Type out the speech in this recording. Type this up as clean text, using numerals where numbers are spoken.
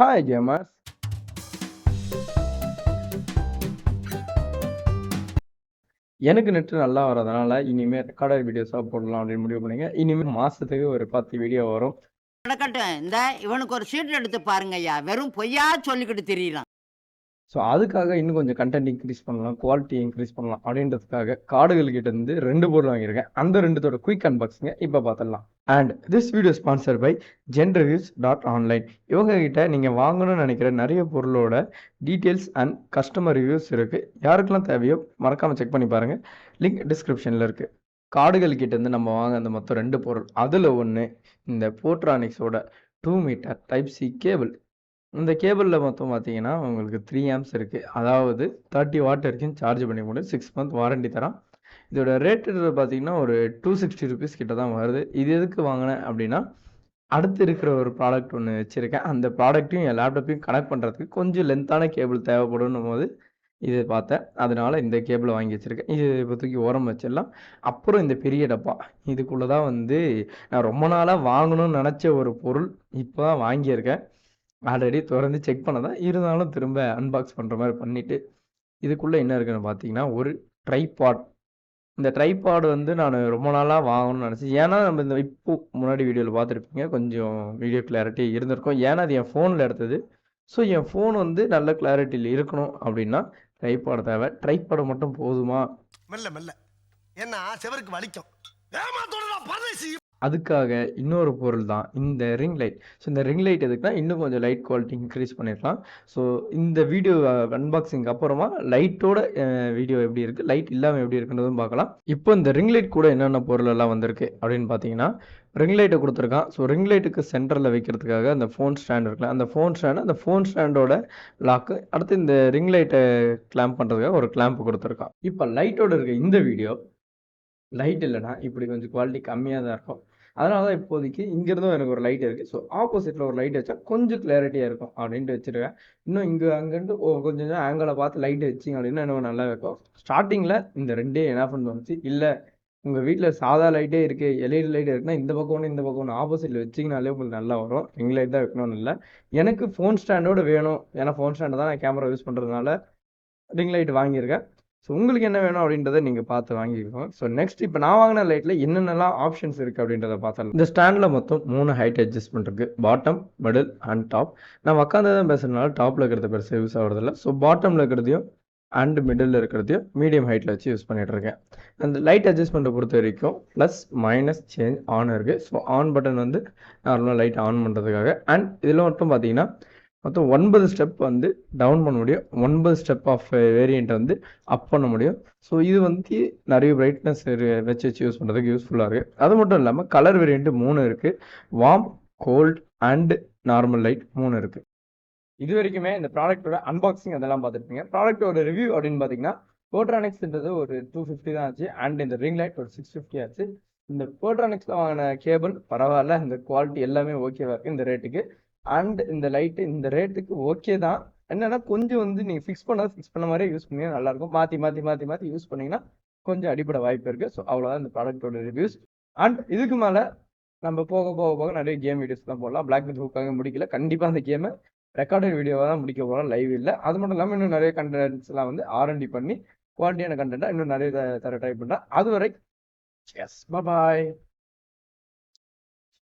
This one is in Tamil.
Hi gamers. எனக்கு நெட் நல்லா வரதுனால இனிமே ரெக்கார்டட் வீடியோஸா போடலாம் அப்படின்னு முடிவு பண்ணீங்க. இனிமே மாசத்துக்கு ஒரு 10 வீடியோ வரும். நடக்கட்டும். இவனுக்கு ஒரு சீட் எடுத்து பாருங்கய்யா. வெறும் பொய்யா சொல்லிக்கிட்டு திரியறான். ஸோ அதுக்காக இன்னும் கொஞ்சம் கண்டென்ட் இன்க்ரீஸ் பண்ணலாம், குவாலிட்டி இன்க்ரீஸ் பண்ணலாம் அப்படின்றதுக்காக கார்டுகள் கிட்ட இருந்து 2 பொருள் வாங்கியிருக்கேன். அந்த 2தோட குயிக் அன்பாக்சிங்க இப்போ பார்த்துடலாம். And this video sponsor by genreviews.online. இவங்க கிட்ட நீங்கள் வாங்கணும்னு நினைக்கிற நிறைய பொருளோட டீட்டெயில்ஸ் அண்ட் கஸ்டமர் ரிவ்யூஸ் இருக்குது. யாருக்கெல்லாம் தேவையோ மறக்காமல் செக் பண்ணி பாருங்கள். லிங்க் டிஸ்கிரிப்ஷனில் இருக்குது. கார்டுகள் கிட்டேருந்து நம்ம வாங்க அந்த மொத்தம் 2 பொருள். அதில் ஒன்று இந்த போட்ரானிக்ஸோட 2 மீட்டர் டைப் சி கேபிள். இந்த கேபிளில் மொத்தம் பார்த்தீங்கன்னா உங்களுக்கு 3 ஆம்ப்ஸ் இருக்குது. அதாவது 30 வாட் வரைக்கும் சார்ஜ் பண்ணி முடியும். 6 மந்த் வாரண்டி தரான். இதோட ரேட்டு பார்த்தீங்கன்னா ஒரு 260 ருபீஸ் கிட்ட தான் வருது. இது எதுக்கு வாங்கினேன் அப்படின்னா, அடுத்து இருக்கிற ஒரு ப்ராடக்ட் ஒன்று வச்சுருக்கேன். அந்த ப்ராடக்ட்டையும் என் லேப்டாப்பையும் கனெக்ட் பண்ணுறதுக்கு கொஞ்சம் லென்த்தான கேபிள் தேவைப்படும் போது இது பார்த்தேன். அதனால இந்த கேபிளை வாங்கி வச்சுருக்கேன். இது இப்போ தூக்கி ஓரம் வச்சிடலாம். அப்புறம் இந்த பெரிய டப்பா, இதுக்குள்ளே தான் வந்து நான் ரொம்ப நாளாக வாங்கணும்னு நினச்ச ஒரு பொருள் இப்போ தான் வாங்கியிருக்கேன். ஆல்ரெடி தொறந்து செக் பண்ணதான், இருந்தாலும் திரும்ப அன்பாக்ஸ் பண்ணுற மாதிரி பண்ணிவிட்டு, இதுக்குள்ளே என்ன இருக்குன்னு பார்த்தீங்கன்னா ஒரு ட்ரைபாட். இந்த ட்ரைபாட் வந்து நான் ரொம்ப நாளாக வாங்கணும்னு நினச்சேன். ஏன்னா நம்ம இந்த இப்போ முன்னாடி வீடியோவில் பார்த்துருப்பீங்க, கொஞ்சம் வீடியோ கிளாரிட்டி இருந்திருக்கும். ஏன்னா அது என் ஃபோனில் எடுத்தது. ஸோ என் ஃபோன் வந்து நல்ல கிளாரிட்டியில் இருக்கணும் அப்படின்னா ட்ரைபாட் தேவை. ட்ரைபாடு மட்டும் போதுமா? மெல்ல மெல்ல ஏன்னா செவருக்கு வலிக்கும். ஏமாத்தோட பரதேசி. அதுக்காக இன்னொரு பொருள் தான் இந்த ரிங் லைட். ஸோ இந்த ரிங் லைட் எதுக்குன்னா இன்னும் கொஞ்சம் லைட் குவாலிட்டி இன்க்ரீஸ் பண்ணிடலாம். ஸோ இந்த வீடியோ அன்பாக்சிங் அப்புறமா லைட்டோட வீடியோ எப்படி இருக்குது, லைட் இல்லாமல் எப்படி இருக்குன்றதும் பார்க்கலாம். இப்போ இந்த ரிங் லைட் கூட என்னென்ன பொருள் எல்லாம் வந்திருக்கு அப்படின்னு பார்த்தீங்கன்னா, ரிங் லைட்டை கொடுத்துருக்கான். ஸோ ரிங் லைட்டுக்கு சென்டரில் வைக்கிறதுக்காக அந்த ஃபோன் ஸ்டாண்ட் இருக்குல்ல, அந்த ஃபோன் ஸ்டாண்டோட லாக்கு. அடுத்து இந்த ரிங் லைட்டை கிளாம்ப் பண்ணுறதுக்காக ஒரு கிளாம்ப் கொடுத்துருக்கான். இப்போ லைட்டோட இருக்க இந்த வீடியோ லைட் இல்லைனா இப்படி கொஞ்சம் குவாலிட்டி கம்மியாக தான் இருக்கும். அதனால தான் இப்போதைக்கு இங்கேருந்தும் எனக்கு ஒரு லைட் இருக்குது. ஸோ ஆப்போசிட்டில் ஒரு லைட் வச்சா கொஞ்சம் கிளாரிட்டியாக இருக்கும் அப்படின்ட்டு வச்சுருக்கேன். இன்னும் இங்கே அங்கேருந்து கொஞ்சம் ஆங்கிளை பார்த்து லைட் வச்சிங்க அப்படின்னா இன்னும் நல்லா இருக்கும். ஸ்டார்டிங்கில் இந்த 2 என்ன பண்ணுச்சு, இல்லை உங்கள் வீட்டில் சாதா லைட்டே இருக்குது, எல்இடி லைட் இருக்குன்னா இந்த பக்கம் ஒன்று இந்த பக்கம் ஒன்று ஆப்போசிட்டில் வச்சிங்கனாலே உங்களுக்கு நல்லா வரும். ரிங் லைட் தான் வைக்கணும்னு இல்லை. எனக்கு ஃபோன் ஸ்டாண்டோடு வேணும். ஏன்னா ஃபோன் ஸ்டாண்டை தான் நான் கேமரா யூஸ் பண்ணுறதுனால ரிங் லைட் வாங்கியிருக்கேன். ஸோ உங்களுக்கு என்ன வேணும் அப்படின்றத நீங்கள் பார்த்து வாங்கிக்கோங்க. ஸோ நெக்ஸ்ட் இப்போ நான் வாங்கின லைட்டில் என்னென்னலாம் ஆப்ஷன்ஸ் இருக்குது அப்படின்றத பார்த்தலாம். இந்த ஸ்டாண்டில் மொத்தம் 3 ஹைட் அட்ஜஸ்ட்மெண்ட் இருக்குது. Bottom, middle and top. நான் உட்காந்து தான் பேசுகிறதுனால டாப்பில் இருக்கிறத பெருசாக யூஸ் ஆகிறதில்ல. ஸோ பாட்டமில் இருக்கிறதையும் அண்ட் மிடில் இருக்கிறதையும் மீடியம் ஹைட்டில் வச்சு யூஸ் பண்ணிகிட்ருக்கேன். அந்த லைட் அட்ஜஸ்ட்மெண்ட்டை பொறுத்த வரைக்கும் ப்ளஸ் மைனஸ் சேஞ்ச் ஆன் இருக்குது. ஸோ ஆன் பட்டன் வந்து நார்மலாக லைட் ஆன் பண்ணுறதுக்காக. அண்ட் இதில் மட்டும் பார்த்தீங்கன்னா மொத்தம் 9 ஸ்டெப் வந்து டவுன் பண்ண முடியும். 9 ஸ்டெப் ஆஃப் வேரியண்ட்டை வந்து அப் பண்ண முடியும். ஸோ இது வந்து நிறைய பிரைட்னஸ் வச்சு யூஸ் பண்ணுறதுக்கு யூஸ்ஃபுல்லாக இருக்குது. அது மட்டும் இல்லாமல் கலர் வேரியண்ட்டு 3 இருக்குது. Warm, cold and normal light 3 இருக்குது. இது வரைக்குமே இந்த ப்ராடக்ட்டோட அன்பாக்சிங் அதெல்லாம் பார்த்துருப்பீங்க. ப்ராடக்ட்டோட ரிவ்யூ அப்படின்னு பார்த்தீங்கன்னா, போட்ரானிக்ஸ்ன்றது ஒரு 250 தான் ஆச்சு. அண்ட் இந்த ரிங் லைட் ஒரு 650 ஆச்சு. இந்த போட்ரானிக்ஸில் வாங்கின கேபிள் பரவாயில்ல, இந்த குவாலிட்டி எல்லாமே ஓகேவாக இருக்குது இந்த ரேட்டுக்கு. அண்ட் இந்த லைட்டு இந்த ரேட்டுக்கு ஓகே தான். என்னன்னா கொஞ்சம் வந்து நீங்கள் ஃபிக்ஸ் பண்ண மாதிரியே யூஸ் பண்ணிங்கன்னா நல்லாயிருக்கும். மாற்றி யூஸ் பண்ணிங்கன்னா கொஞ்சம் அடிப்படை வாய்ப்பு இருக்குது. ஸோ அவ்வளோதான் இந்த ப்ராடக்ட்டோட ரிவ்யூஸ். அண்ட் இதுக்கு மேலே நம்ம போக நிறைய கேம் வீடியோஸ் தான் போடலாம். பிளாக் வித் ஹூக்காக முடிக்கல. கண்டிப்பாக அந்த கேமை ரெக்கார்டட் வீடியோவாக தான் முடிக்க போகிறோம், லைவ் இல்லை. அது மட்டும் இல்லாமல் இன்னும் நிறைய கண்டென்ட்ஸ்லாம் வந்து ஆர்என்டி பண்ணி குவாலிட்டியான கண்டென்ட்டாக இன்னும் நிறைய தர ட்ரை பண்ணுறேன். அதுவரை எஸ் பாய்.